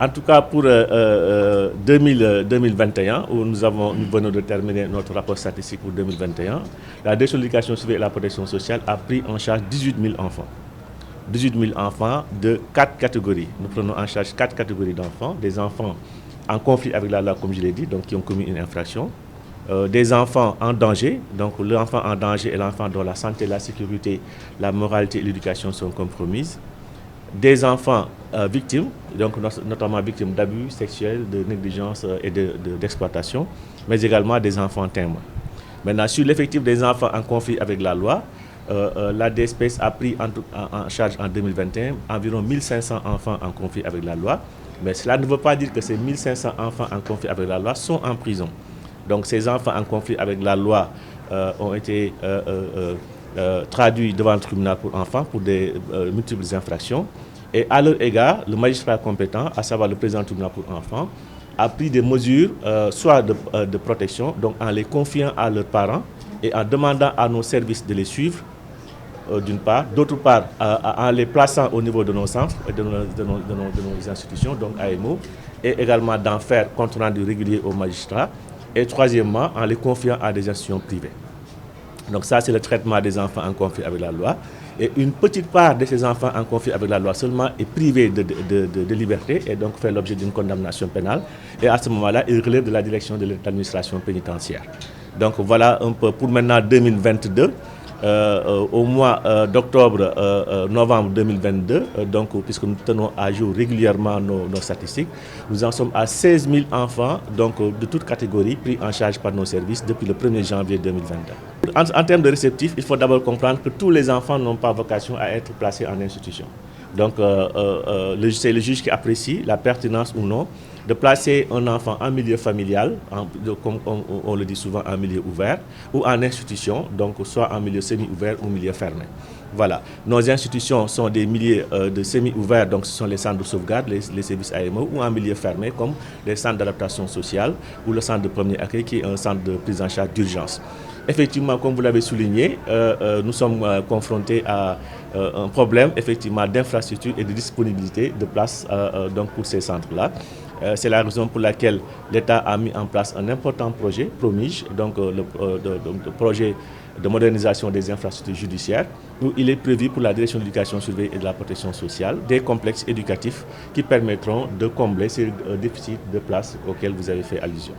En tout cas, pour 2021, où nous venons de terminer notre rapport statistique pour 2021, la direction de l'éducation civile et la protection sociale a pris en charge 18 000 enfants. 18 000 enfants de 4 catégories. Nous prenons en charge 4 catégories d'enfants. Des enfants en conflit avec la loi, comme je l'ai dit, donc qui ont commis une infraction. Des enfants en danger, donc l'enfant en danger est l'enfant dont la santé, la sécurité, la moralité et l'éducation sont compromises. Des enfants victimes, donc notamment victimes d'abus sexuels, de négligence et d'exploitation, mais également des enfants témoins. Maintenant, sur l'effectif des enfants en conflit avec la loi, la DSPS a pris en charge en 2021 environ 1500 enfants en conflit avec la loi, mais cela ne veut pas dire que ces 1500 enfants en conflit avec la loi sont en prison. Donc ces enfants en conflit avec la loi ont été traduits devant le tribunal pour enfants pour des multiples infractions. Et à leur égard, le magistrat compétent, à savoir le président du tribunal pour enfants, a pris des mesures soit de protection, donc en les confiant à leurs parents et en demandant à nos services de les suivre, d'une part, d'autre part, en les plaçant au niveau de nos centres et de nos institutions, donc AMO, et également d'en faire compte rendu régulier aux magistrats, et troisièmement, en les confiant à des institutions privées. Donc ça, c'est le traitement des enfants en conflit avec la loi. Et une petite part de ces enfants en conflit avec la loi seulement est privée de liberté et donc fait l'objet d'une condamnation pénale. Et à ce moment-là, il relève de la direction de l'administration pénitentiaire. Donc voilà un peu pour maintenant 2022. Au mois d'octobre, novembre 2022, donc, puisque nous tenons à jour régulièrement nos statistiques, nous en sommes à 16 000 enfants donc, de toutes catégories pris en charge par nos services depuis le 1er janvier 2022. En termes de réceptifs, il faut d'abord comprendre que tous les enfants n'ont pas vocation à être placés en institution. Donc c'est le juge qui apprécie la pertinence ou non de placer un enfant en milieu familial, comme on le dit souvent en milieu ouvert, ou en institution, donc soit en milieu semi-ouvert ou milieu fermé. Voilà. Nos institutions sont des milieux de semi-ouverts, donc ce sont les centres de sauvegarde, les services AMO, ou en milieu fermé, comme les centres d'adaptation sociale ou le centre de premier accueil, qui est un centre de prise en charge d'urgence. Effectivement, comme vous l'avez souligné, nous sommes confrontés à un problème effectivement d'infrastructure et de disponibilité de places donc pour ces centres-là. C'est la raison pour laquelle l'État a mis en place un important projet, PROMIGE, donc le projet de modernisation des infrastructures judiciaires, où il est prévu pour la direction de l'éducation surveillée et de la protection sociale des complexes éducatifs qui permettront de combler ces déficits de places auxquels vous avez fait allusion.